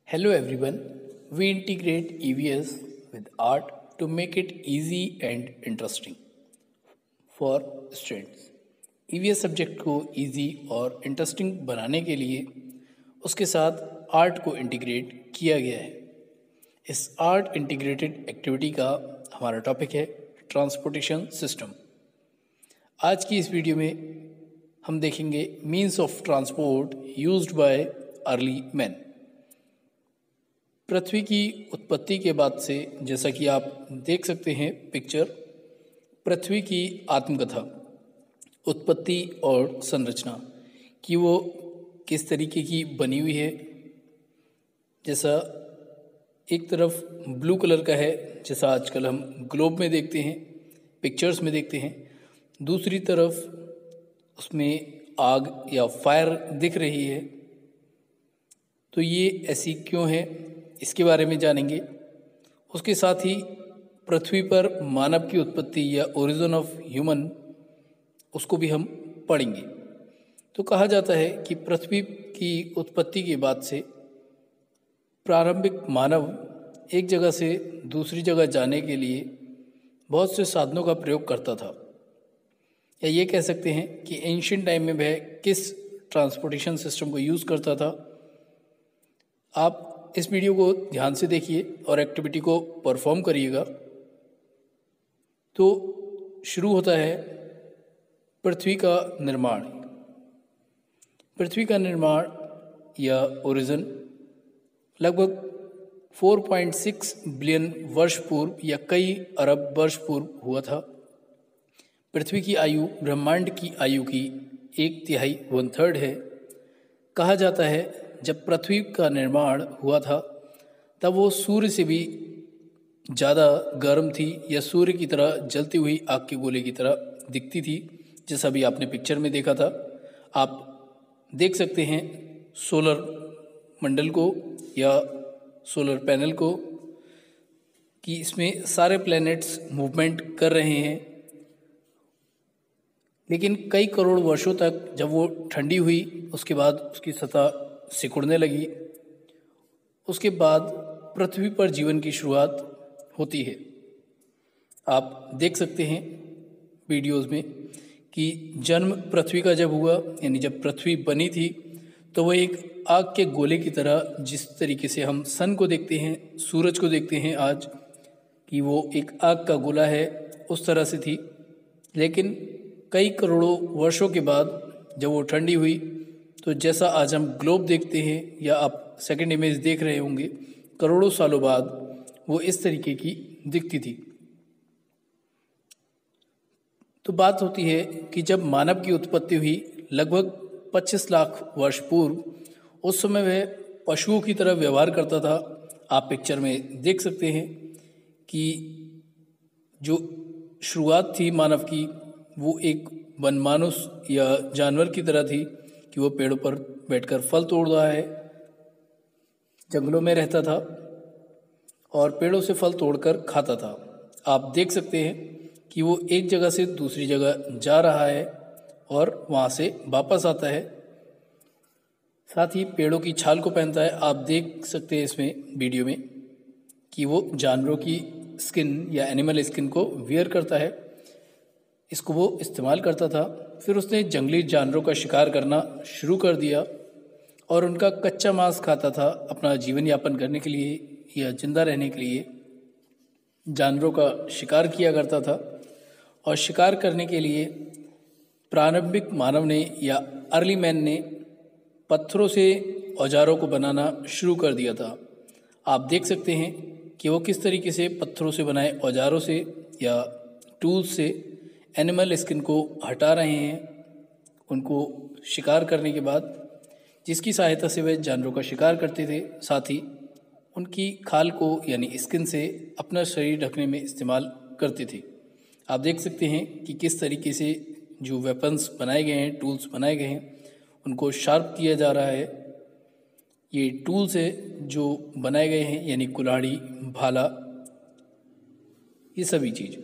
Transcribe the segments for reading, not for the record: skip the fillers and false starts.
Hello everyone. We integrate EVS with art to make it easy and interesting for students. EVS subject को easy और interesting बनाने के लिए उसके साथ आर्ट को इंटीग्रेट किया गया है। इस आर्ट इंटीग्रेटेड एक्टिविटी का हमारा टॉपिक है ट्रांसपोर्टेशन सिस्टम। आज की इस वीडियो में हम देखेंगे means of transport used by early man. पृथ्वी की उत्पत्ति के बाद से, जैसा कि आप देख सकते हैं पिक्चर, पृथ्वी की आत्मकथा, उत्पत्ति और संरचना कि वो किस तरीके की बनी हुई है। जैसा एक तरफ ब्लू कलर का है, जैसा आजकल हम ग्लोब में देखते हैं, पिक्चर्स में देखते हैं, दूसरी तरफ उसमें आग या फायर दिख रही है। तो ये ऐसी क्यों है, इसके बारे में जानेंगे। उसके साथ ही पृथ्वी पर मानव की उत्पत्ति या ओरिजिन ऑफ ह्यूमन, उसको भी हम पढ़ेंगे। तो कहा जाता है कि पृथ्वी की उत्पत्ति के बाद से प्रारंभिक मानव एक जगह से दूसरी जगह जाने के लिए बहुत से साधनों का प्रयोग करता था, या ये कह सकते हैं कि एंशिएंट टाइम में वह किस ट्रांसपोर्टेशन सिस्टम को यूज़ करता था। आप इस वीडियो को ध्यान से देखिए और एक्टिविटी को परफॉर्म करिएगा। तो शुरू होता है पृथ्वी का निर्माण। पृथ्वी का निर्माण या ओरिजिन लगभग 4.6 बिलियन वर्ष पूर्व या कई अरब वर्ष पूर्व हुआ था। पृथ्वी की आयु ब्रह्मांड की आयु की 1/3 1/3 है। कहा जाता है जब पृथ्वी का निर्माण हुआ था तब वो सूर्य से भी ज़्यादा गर्म थी, या सूर्य की तरह जलती हुई आग के गोले की तरह दिखती थी, जैसा भी आपने पिक्चर में देखा था। आप देख सकते हैं सोलर मंडल को या सोलर पैनल को कि इसमें सारे प्लैनेट्स मूवमेंट कर रहे हैं। लेकिन कई करोड़ वर्षों तक जब वो ठंडी हुई, उसके बाद उसकी सतह सिकुड़ने लगी। उसके बाद पृथ्वी पर जीवन की शुरुआत होती है। आप देख सकते हैं वीडियोस में कि जन्म पृथ्वी का जब हुआ, यानी जब पृथ्वी बनी थी, तो वह एक आग के गोले की तरह, जिस तरीके से हम सन को देखते हैं, सूरज को देखते हैं आज कि वो एक आग का गोला है, उस तरह से थी। लेकिन कई करोड़ों वर्षों के बाद जब वो ठंडी हुई, तो जैसा आज हम ग्लोब देखते हैं या आप सेकंड इमेज देख रहे होंगे, करोड़ों सालों बाद वो इस तरीके की दिखती थी। तो बात होती है कि जब मानव की उत्पत्ति हुई लगभग 25 लाख वर्ष पूर्व, उस समय वह पशुओं की तरह व्यवहार करता था। आप पिक्चर में देख सकते हैं कि जो शुरुआत थी मानव की, वो एक वनमानुष या जानवर की तरह थी कि वो पेड़ों पर बैठकर फल तोड़ रहा है, जंगलों में रहता था और पेड़ों से फल तोड़कर खाता था। आप देख सकते हैं कि वो एक जगह से दूसरी जगह जा रहा है और वहाँ से वापस आता है। साथ ही पेड़ों की छाल को पहनता है। आप देख सकते हैं इसमें वीडियो में कि वो जानवरों की स्किन या एनिमल स्किन को वियर करता है, इसको वो इस्तेमाल करता था। फिर उसने जंगली जानवरों का शिकार करना शुरू कर दिया और उनका कच्चा मांस खाता था। अपना जीवन यापन करने के लिए या जिंदा रहने के लिए जानवरों का शिकार किया करता था। और शिकार करने के लिए प्रारंभिक मानव ने या अर्ली मैन ने पत्थरों से औजारों को बनाना शुरू कर दिया था। आप देख सकते हैं कि वो किस तरीके से पत्थरों से बनाए औजारों से या टूल्स से एनिमल स्किन को हटा रहे हैं, उनको शिकार करने के बाद, जिसकी सहायता से वे जानवरों का शिकार करते थे। साथ ही उनकी खाल को यानी स्किन से अपना शरीर ढकने में इस्तेमाल करते थे। आप देख सकते हैं कि किस तरीके से जो वेपन्स बनाए गए हैं, टूल्स बनाए गए हैं, उनको शार्प किया जा रहा है। ये टूल्स है जो बनाए गए हैं, यानी कुल्हाड़ी, भाला, ये सभी चीज़।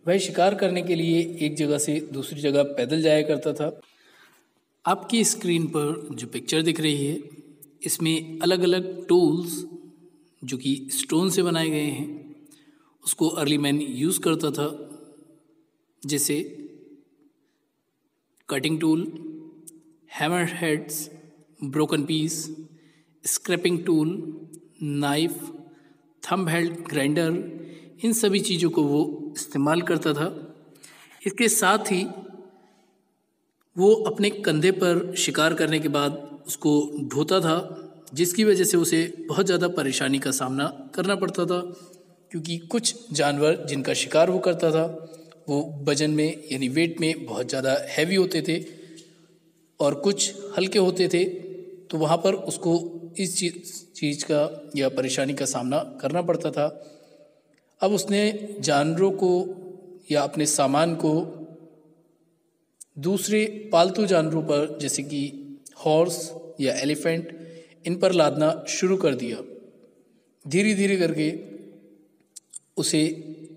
वह शिकार करने के लिए एक जगह से दूसरी जगह पैदल जाया करता था। आपकी स्क्रीन पर जो पिक्चर दिख रही है, इसमें अलग अलग टूल्स जो कि स्टोन से बनाए गए हैं उसको अर्ली मैन यूज़ करता था, जैसे cutting tool, hammer heads, broken piece, scraping tool, knife, thumb held grinder, इन सभी चीज़ों को वो इस्तेमाल करता था। इसके साथ ही वो अपने कंधे पर शिकार करने के बाद उसको ढोता था, जिसकी वजह से उसे बहुत ज़्यादा परेशानी का सामना करना पड़ता था, क्योंकि कुछ जानवर जिनका शिकार वो करता था वो वजन में यानी वेट में बहुत ज़्यादा हैवी होते थे और कुछ हल्के होते थे, तो वहाँ पर उसको इस चीज़ का या परेशानी का सामना करना पड़ता था। अब उसने जानवरों को या अपने सामान को दूसरे पालतू जानवरों पर जैसे कि हॉर्स या एलिफेंट इन पर लादना शुरू कर दिया। धीरे धीरे करके उसे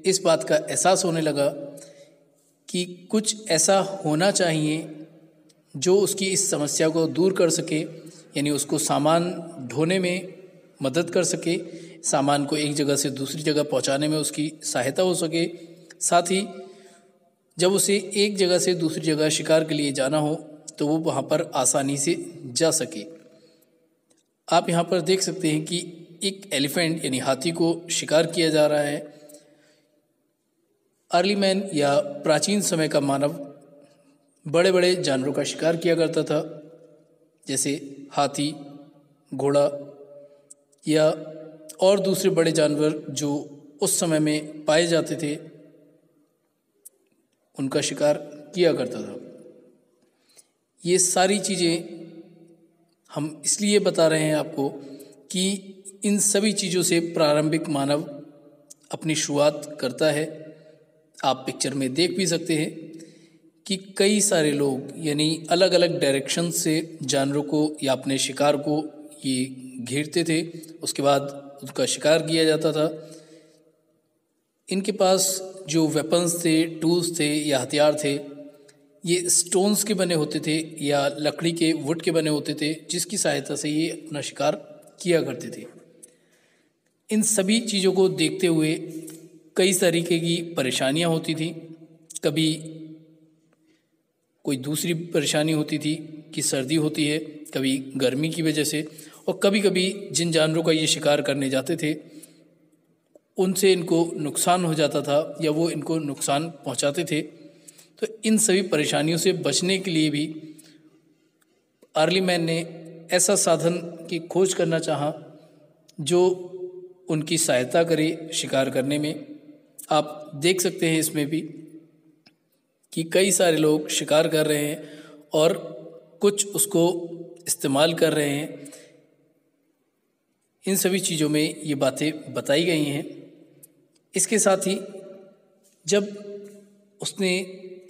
इस बात का एहसास होने लगा कि कुछ ऐसा होना चाहिए जो उसकी इस समस्या को दूर कर सके, यानी उसको सामान ढोने में मदद कर सके, सामान को एक जगह से दूसरी जगह पहुंचाने में उसकी सहायता हो सके। साथ ही जब उसे एक जगह से दूसरी जगह शिकार के लिए जाना हो तो वो वहाँ पर आसानी से जा सके। आप यहाँ पर देख सकते हैं कि एक एलिफेंट यानी हाथी को शिकार किया जा रहा है। अर्ली मैन या प्राचीन समय का मानव बड़े बड़े जानवरों का शिकार किया करता था, जैसे हाथी, घोड़ा या और दूसरे बड़े जानवर जो उस समय में पाए जाते थे, उनका शिकार किया करता था। ये सारी चीज़ें हम इसलिए बता रहे हैं आपको कि इन सभी चीज़ों से प्रारंभिक मानव अपनी शुरुआत करता है। आप पिक्चर में देख भी सकते हैं कि कई सारे लोग यानी अलग अलग डायरेक्शन से जानवरों को या अपने शिकार को ये घेरते थे, उसके बाद उनका शिकार किया जाता था। इनके पास जो वेपन्स थे, टूल्स थे या हथियार थे, ये स्टोन्स के बने होते थे या लकड़ी के, वुड के बने होते थे, जिसकी सहायता से ये अपना शिकार किया करते थे। इन सभी चीज़ों को देखते हुए कई तरीके की परेशानियां होती थी। कभी कोई दूसरी परेशानी होती थी कि सर्दी होती है, कभी गर्मी की वजह से, और कभी कभी जिन जानवरों का ये शिकार करने जाते थे उनसे इनको नुकसान हो जाता था या वो इनको नुकसान पहुंचाते थे। तो इन सभी परेशानियों से बचने के लिए भी अर्ली मैन ने ऐसा साधन की खोज करना चाहा जो उनकी सहायता करे शिकार करने में। आप देख सकते हैं इसमें भी कि कई सारे लोग शिकार कर रहे हैं और कुछ उसको इस्तेमाल कर रहे हैं। इन सभी चीज़ों में ये बातें बताई गई हैं। इसके साथ ही जब उसने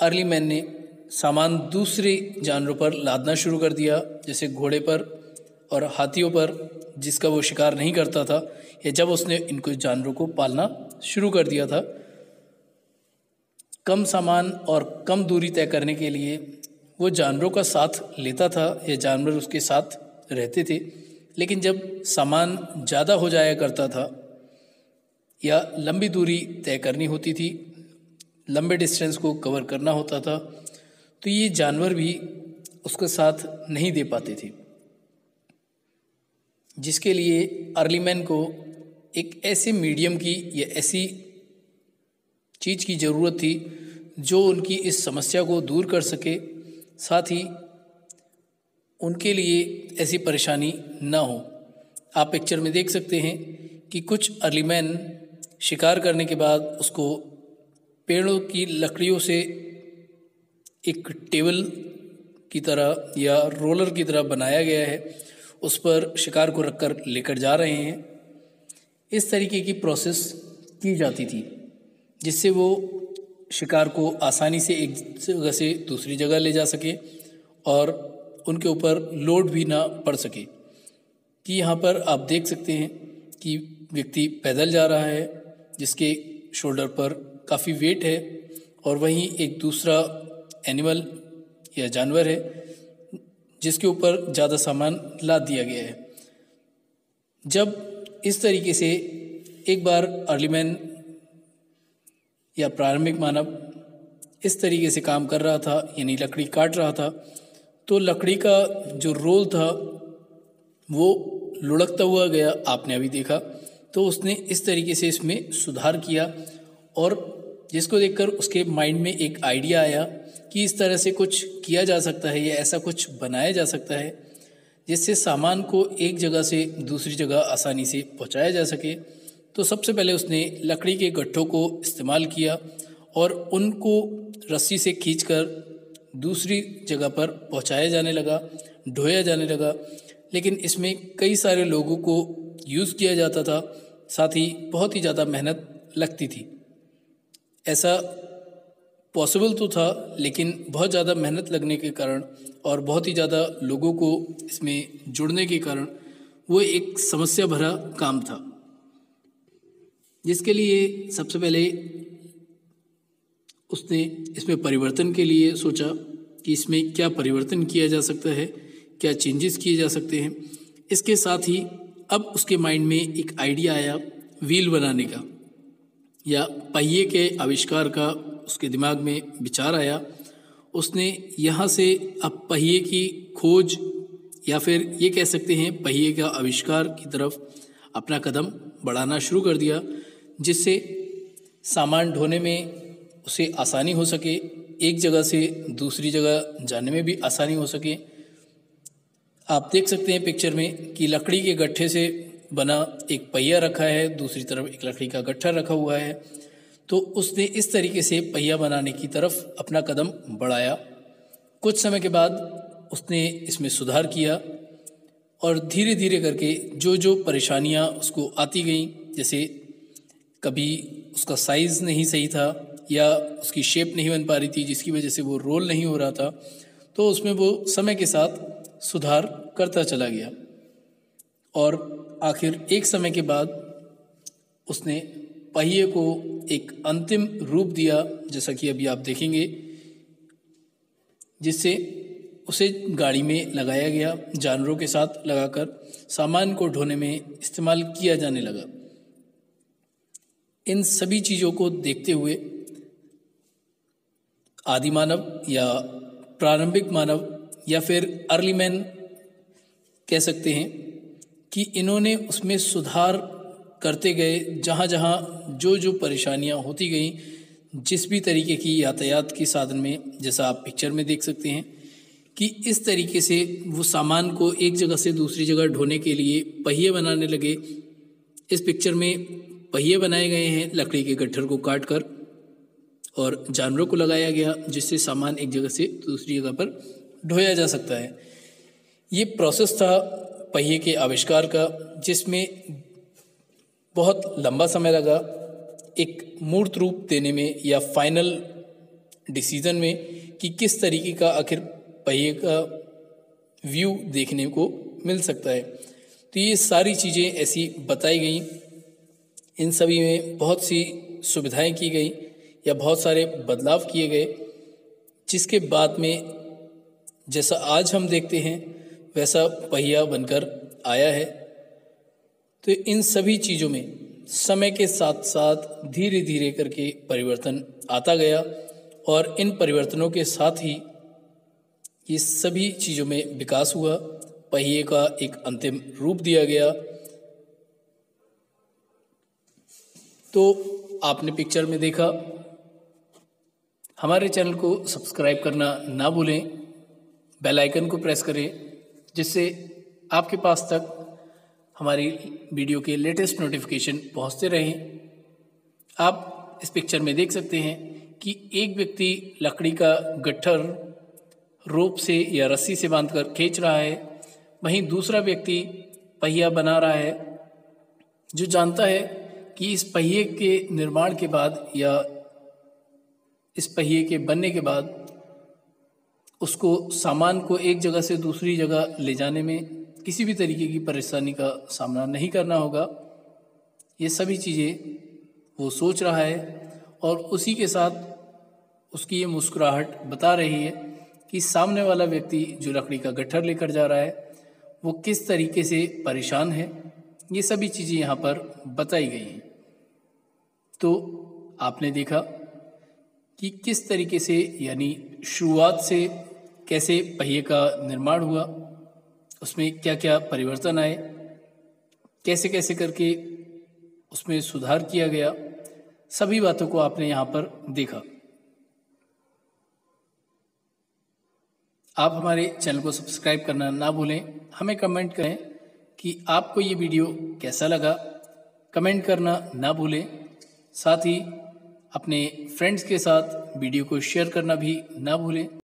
अर्ली मैन ने सामान दूसरे जानवरों पर लादना शुरू कर दिया, जैसे घोड़े पर और हाथियों पर, जिसका वो शिकार नहीं करता था, या जब उसने इनको जानवरों को पालना शुरू कर दिया था, कम सामान और कम दूरी तय करने के लिए वो जानवरों का साथ लेता था या जानवर उसके साथ रहते थे। लेकिन जब सामान ज़्यादा हो जाया करता था या लंबी दूरी तय करनी होती थी, लंबे डिस्टेंस को कवर करना होता था, तो ये जानवर भी उसके साथ नहीं दे पाते थे, जिसके लिए अर्ली मैन को एक ऐसे मीडियम की या ऐसी चीज़ की ज़रूरत थी जो उनकी इस समस्या को दूर कर सके, साथ ही उनके लिए ऐसी परेशानी ना हो। आप पिक्चर में देख सकते हैं कि कुछ अर्ली मैन शिकार करने के बाद उसको पेड़ों की लकड़ियों से एक टेबल की तरह या रोलर की तरह बनाया गया है, उस पर शिकार को रखकर लेकर जा रहे हैं। इस तरीके की प्रोसेस की जाती थी जिससे वो शिकार को आसानी से एक जगह से दूसरी जगह ले जा सके और उनके ऊपर लोड भी ना पड़ सके। कि यहाँ पर आप देख सकते हैं कि व्यक्ति पैदल जा रहा है जिसके शोल्डर पर काफ़ी वेट है, और वहीं एक दूसरा एनिमल या जानवर है जिसके ऊपर ज़्यादा सामान लाद दिया गया है। जब इस तरीके से एक बार अर्ली मैन या प्रारंभिक मानव इस तरीके से काम कर रहा था, यानी लकड़ी काट रहा था, तो लकड़ी का जो रोल था वो लुढ़कता हुआ गया, आपने अभी देखा। तो उसने इस तरीके से इसमें सुधार किया और जिसको देखकर उसके माइंड में एक आइडिया आया कि इस तरह से कुछ किया जा सकता है या ऐसा कुछ बनाया जा सकता है जिससे सामान को एक जगह से दूसरी जगह आसानी से पहुंचाया जा सके। तो सबसे पहले उसने लकड़ी के गट्ठों को इस्तेमाल किया और उनको रस्सी से खींचकर दूसरी जगह पर पहुंचाया जाने लगा, ढोया जाने लगा। लेकिन इसमें कई सारे लोगों को यूज़ किया जाता था, साथ ही बहुत ही ज़्यादा मेहनत लगती थी। ऐसा पॉसिबल तो था, लेकिन बहुत ज़्यादा मेहनत लगने के कारण और बहुत ही ज़्यादा लोगों को इसमें जुड़ने के कारण वो एक समस्या भरा काम था, जिसके लिए सबसे पहले उसने इसमें परिवर्तन के लिए सोचा कि इसमें क्या परिवर्तन किया जा सकता है, क्या चेंजेस किए जा सकते हैं। इसके साथ ही अब उसके माइंड में एक आइडिया आया व्हील बनाने का या पहिए के आविष्कार का। उसके दिमाग में विचार आया, उसने यहाँ से अब पहिए की खोज या फिर ये कह सकते हैं पहिए का आविष्कार की तरफ अपना कदम बढ़ाना शुरू कर दिया, जिससे सामान ढोने में उसे आसानी हो सके, एक जगह से दूसरी जगह जाने में भी आसानी हो सके। आप देख सकते हैं पिक्चर में कि लकड़ी के गट्ठे से बना एक पहिया रखा है, दूसरी तरफ एक लकड़ी का गट्ठा रखा हुआ है। तो उसने इस तरीके से पहिया बनाने की तरफ अपना कदम बढ़ाया। कुछ समय के बाद उसने इसमें सुधार किया और धीरे धीरे करके जो जो परेशानियां उसको आती गईं, जैसे कभी उसका साइज़ नहीं सही था या उसकी शेप नहीं बन पा रही थी जिसकी वजह से वो रोल नहीं हो रहा था, तो उसमें वो समय के साथ सुधार करता चला गया और आखिर एक समय के बाद उसने पहिए को एक अंतिम रूप दिया, जैसा कि अभी आप देखेंगे, जिससे उसे गाड़ी में लगाया गया, जानवरों के साथ लगाकर सामान को ढोने में इस्तेमाल किया जाने लगा। इन सभी चीज़ों को देखते हुए आदि मानव या प्रारंभिक मानव या फिर अर्ली मैन कह सकते हैं कि इन्होंने उसमें सुधार करते गए। जहाँ जहाँ जो जो परेशानियाँ होती गईं, जिस भी तरीके की यातायात के साधन में, जैसा आप पिक्चर में देख सकते हैं कि इस तरीके से वो सामान को एक जगह से दूसरी जगह ढोने के लिए पहिए बनाने लगे। इस पिक्चर में पहिए बनाए गए हैं लकड़ी के गट्ठर को काट कर और जानवरों को लगाया गया, जिससे सामान एक जगह से दूसरी जगह पर ढोया जा सकता है। ये प्रोसेस था पहिए के आविष्कार का, जिसमें बहुत लंबा समय लगा एक मूर्त रूप देने में या फाइनल डिसीजन में कि किस तरीके का आखिर पहिए का व्यू देखने को मिल सकता है। तो ये सारी चीज़ें ऐसी बताई गई, इन सभी में बहुत सी सुविधाएं की गई या बहुत सारे बदलाव किए गए, जिसके बाद में जैसा आज हम देखते हैं वैसा पहिया बनकर आया है। तो इन सभी चीज़ों में समय के साथ साथ धीरे धीरे करके परिवर्तन आता गया और इन परिवर्तनों के साथ ही ये सभी चीज़ों में विकास हुआ, पहिए का एक अंतिम रूप दिया गया। तो आपने पिक्चर में देखा। हमारे चैनल को सब्सक्राइब करना ना भूलें, बेल आइकन को प्रेस करें, जिससे आपके पास तक हमारी वीडियो के लेटेस्ट नोटिफिकेशन पहुंचते रहें। आप इस पिक्चर में देख सकते हैं कि एक व्यक्ति लकड़ी का गट्ठर रोप से या रस्सी से बांधकर खींच रहा है, वहीं दूसरा व्यक्ति पहिया बना रहा है, जो जानता है कि इस पहिए के निर्माण के बाद या इस पहिए के बनने के बाद उसको सामान को एक जगह से दूसरी जगह ले जाने में किसी भी तरीके की परेशानी का सामना नहीं करना होगा। ये सभी चीज़ें वो सोच रहा है और उसी के साथ उसकी ये मुस्कुराहट बता रही है कि सामने वाला व्यक्ति जो लकड़ी का गट्ठर लेकर जा रहा है वो किस तरीके से परेशान है ये सभी चीज़ें यहाँ पर बताई गई हैं। तो आपने देखा कि किस तरीके से यानी शुरुआत से कैसे पहिए का निर्माण हुआ, उसमें क्या क्या परिवर्तन आए, कैसे कैसे करके उसमें सुधार किया गया, सभी बातों को आपने यहाँ पर देखा। आप हमारे चैनल को सब्सक्राइब करना ना भूलें, हमें कमेंट करें कि आपको ये वीडियो कैसा लगा, कमेंट करना ना भूलें। साथ ही अपने फ्रेंड्स के साथ वीडियो को शेयर करना भी ना भूलें।